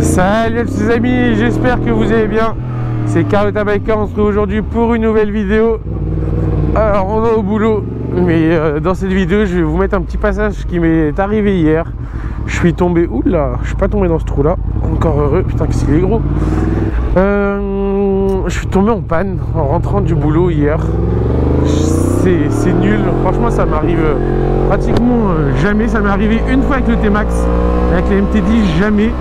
Salut à tous les amis, j'espère que vous allez bien. C'est Carlotta Biker, on se retrouve aujourd'hui pour une nouvelle vidéo. Alors on est au boulot, mais dans cette vidéo je vais vous mettre un petit passage qui m'est arrivé hier. Je suis tombé, oula, je suis pas tombé dans ce trou là, encore heureux, putain que c'est gros. Je suis tombé en panne en rentrant du boulot hier. C'est nul, franchement ça m'arrive pratiquement jamais. Ça m'est arrivé une fois avec le T-Max, avec la MT10 jamais.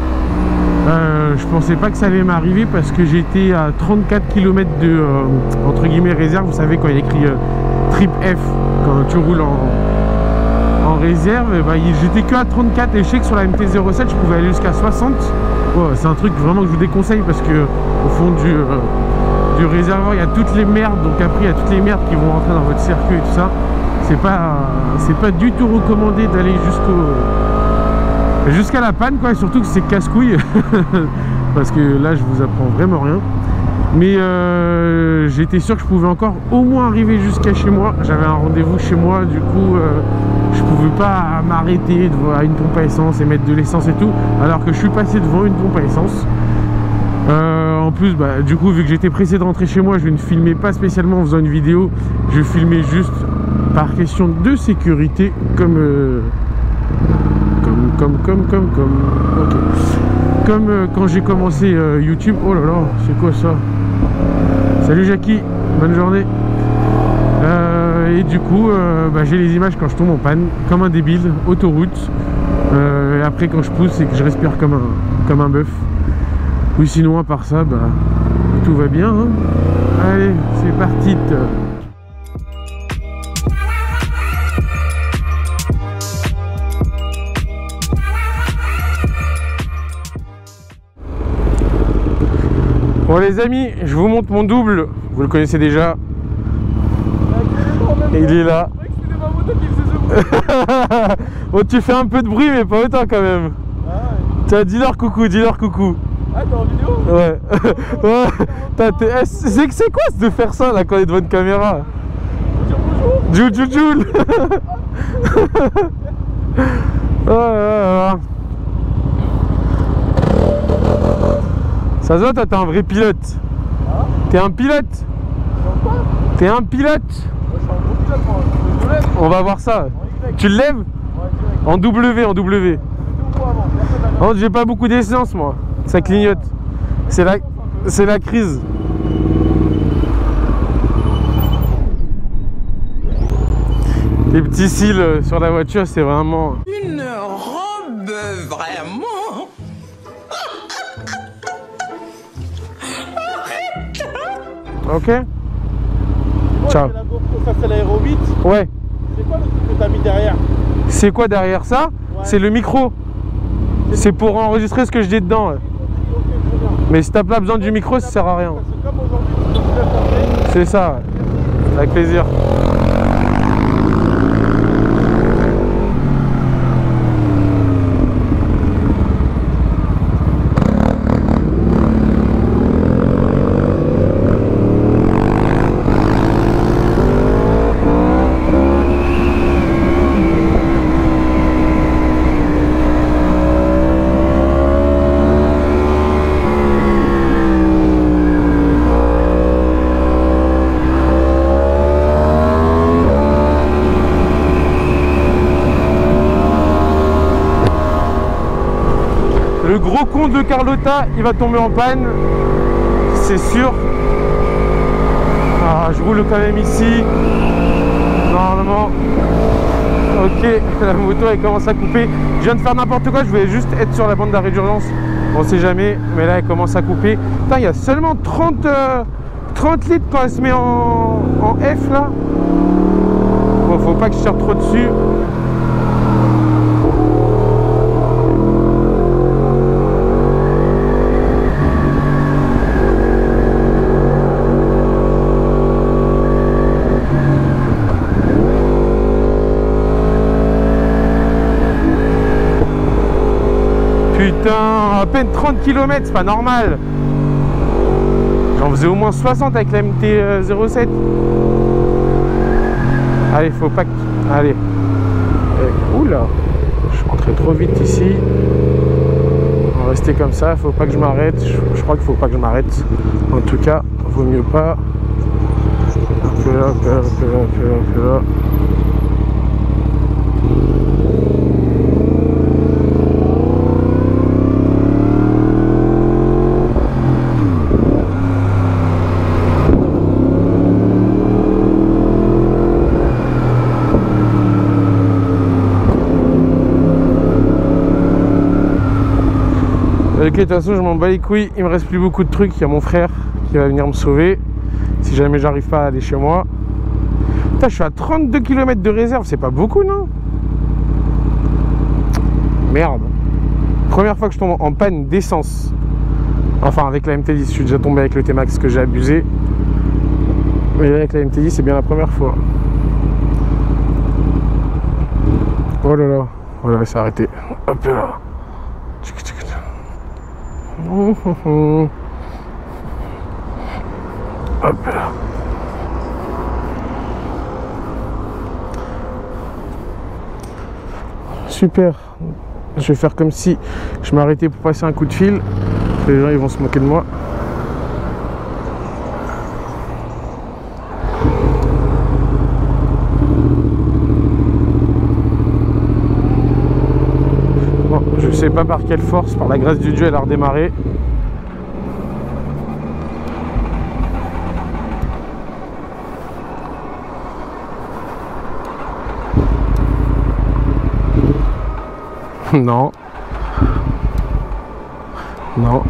Je pensais pas que ça allait m'arriver parce que j'étais à 34 km de entre guillemets réserve. Vous savez quand il y a écrit trip F quand tu roules en réserve, bah, j'étais que à 34 et je sais que sur la MT-07 je pouvais aller jusqu'à 60. Ouais, c'est un truc vraiment que je vous déconseille parce que au fond du réservoir il y a toutes les merdes, donc après il y a toutes les merdes qui vont rentrer dans votre circuit et tout ça. C'est pas du tout recommandé d'aller jusqu'à la panne quoi, surtout que c'est casse-couille parce que là je vous apprends vraiment rien, mais j'étais sûr que je pouvais encore au moins arriver jusqu'à chez moi. J'avais un rendez-vous chez moi, du coup je pouvais pas m'arrêter à une pompe à essence et mettre de l'essence et tout, alors que je suis passé devant une pompe à essence. En plus bah, du coup vu que j'étais pressé de rentrer chez moi, je ne filmais pas spécialement en faisant une vidéo, je filmais juste par question de sécurité comme quand j'ai commencé YouTube. Oh là là, c'est quoi ça? Salut Jackie, bonne journée. Et du coup bah, j'ai les images quand je tombe en panne comme un débile, autoroute. Et après quand je pousse c'est que je respire comme un bœuf. Oui, sinon à part ça bah, tout va bien hein. Allez c'est parti. Bon les amis, je vous montre mon double, vous le connaissez déjà. Il est là. Oh, tu fais un peu de bruit mais pas autant quand même. Ah ouais. Tiens, dis-leur coucou, dis-leur coucou. Ah t'es en vidéo? Ouais. Ouais. C'est quoi de faire ça là quand on est devant une caméra? Bonjour. Joule. Ça se voit, toi t'es un vrai pilote. Ah. T'es un pilote. T'es un pilote. Ouais, je suis un gros pilote moi. On va voir ça. Tu le lèves? Ouais, en W, en W. Oh, j'ai pas beaucoup d'essence moi. Ça clignote. C'est la crise. Les petits cils sur la voiture, c'est vraiment... une robe vraiment. Ok. Ouais, ciao. Ça c'est l'aéro 8. Ouais. C'est quoi le truc que t'as mis derrière? C'est quoi derrière ça? Ouais. C'est le micro. C'est pour enregistrer ce que je dis dedans. Ouais. Mais si t'as pas besoin du micro, ça sert à rien. C'est ça, ouais. Avec plaisir. Le gros con de Carlotta, il va tomber en panne, c'est sûr. Ah, je roule quand même ici. Normalement. Ok, la moto elle commence à couper. Je viens de faire n'importe quoi, je voulais juste être sur la bande d'arrêt d'urgence. On sait jamais, mais là elle commence à couper. Putain, il y a seulement 30 litres quand elle se met en F là. Bon, faut pas que je tire trop dessus. Putain, à peine 30 km, c'est pas normal. J'en faisais au moins 60 avec la MT-07. Allez, faut pas que... Allez. Oula, je suis rentré trop vite ici. On va rester comme ça, faut pas que je m'arrête. Je crois qu'il faut pas que je m'arrête. En tout cas, vaut mieux pas. Un peu là, un peu là, un peu là, un peu là, un peu là. Ok, de toute façon je m'en bats les couilles, il me reste plus beaucoup de trucs, il y a mon frère qui va venir me sauver si jamais j'arrive pas à aller chez moi. Putain, je suis à 32 km de réserve, c'est pas beaucoup non? Merde. Première fois que je tombe en panne d'essence. Enfin avec la MT10, je suis déjà tombé avec le T-Max que j'ai abusé. Mais avec la MT10 c'est bien la première fois. Oh là là, oh là, c'est arrêté. Hop là. Hop là. Super. Je vais faire comme si je m'arrêtais pour passer un coup de fil. Les gens ils vont se moquer de moi. Bon, je sais pas par quelle force, par la grâce du Dieu, elle a redémarré. Non. Non.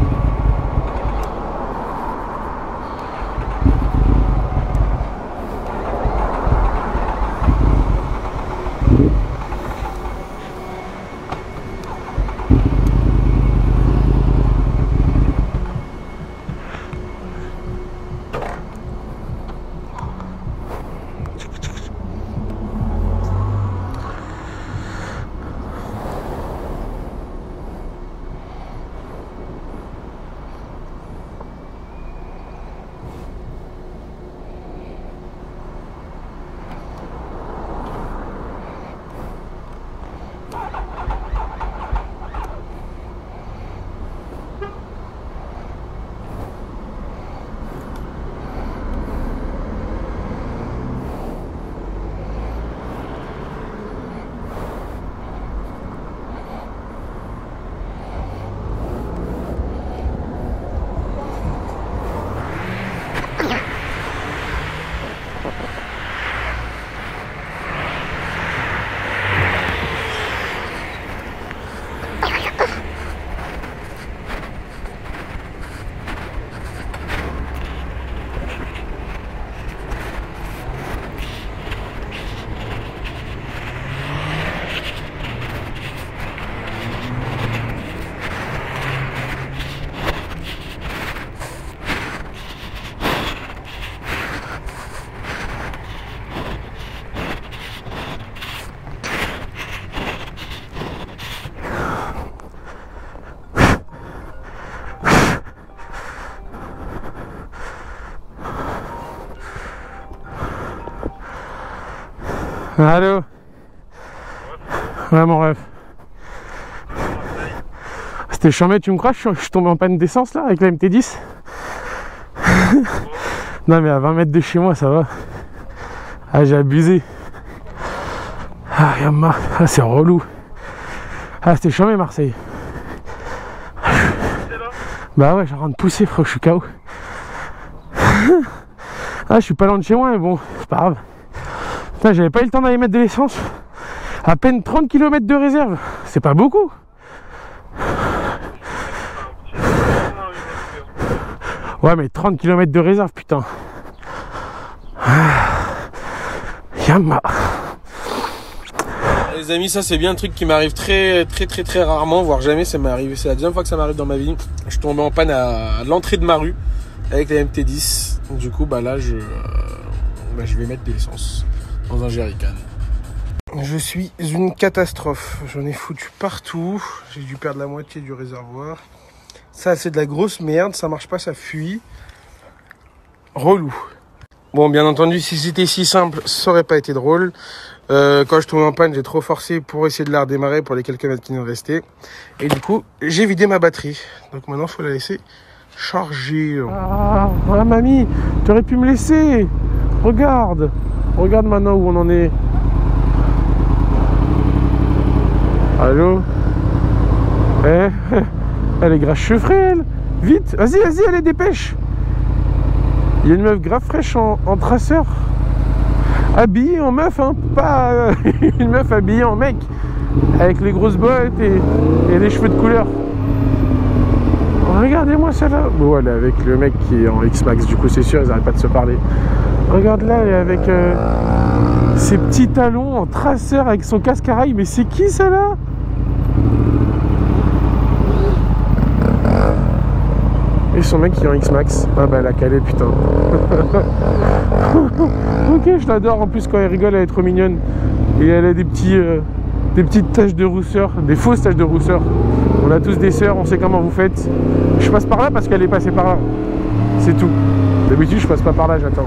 Allô? Ouais mon ref. C'était chambé, tu me crois? Je suis tombé en panne d'essence là avec la MT10. Non mais à 20 mètres de chez moi ça va. Ah j'ai abusé. Ah Yamma, ah, c'est relou. Ah c'était chambé Marseille. Bah ouais, j'ai rien de pousser frère, je suis KO. Ah je suis pas loin de chez moi mais bon, c'est pas grave. J'avais pas eu le temps d'aller mettre de l'essence. À peine 30 km de réserve. C'est pas beaucoup. Ouais mais 30 km de réserve putain. Yamma. Les amis, ça c'est bien un truc qui m'arrive très rarement, voire jamais. Ça m'est arrivé, c'est la deuxième fois que ça m'arrive dans ma vie. Je suis tombé en panne à l'entrée de ma rue avec la MT10. Du coup bah là je vais mettre de l'essence dans un jerrycan. Je suis une catastrophe. J'en ai foutu partout. J'ai dû perdre la moitié du réservoir. Ça c'est de la grosse merde. Ça marche pas, ça fuit. Relou. Bon, bien entendu, si c'était si simple, ça aurait pas été drôle. Quand je tombe en panne, j'ai trop forcé pour essayer de la redémarrer pour les quelques mètres qui nous restaient. Et du coup, j'ai vidé ma batterie. Donc maintenant, il faut la laisser charger. Ah, mamie, tu aurais pu me laisser. Regarde. Regarde maintenant où on en est. Allô? Elle est grave chevrée, elle. Vite, vas-y, allez, dépêche. Il y a une meuf grave fraîche en traceur. Habillée en meuf, hein, pas une meuf habillée en mec. Avec les grosses bottes et les cheveux de couleur. Regardez-moi celle-là. Bon, elle est avec le mec qui est en X-Max, du coup c'est sûr, ils n'arrêtent pas de se parler. Regarde là, elle est avec ses petits talons en traceur avec son casque à rail. Mais c'est qui celle-là? Et son mec qui est en X-Max. Ah bah elle a calé, putain. Ok, je l'adore. En plus quand elle rigole, elle est trop mignonne. Et elle a des petites taches de rousseur, des fausses taches de rousseur. On a tous des sœurs, on sait comment vous faites. Je passe par là parce qu'elle est passée par là. C'est tout. D'habitude je passe pas par là, j'attends.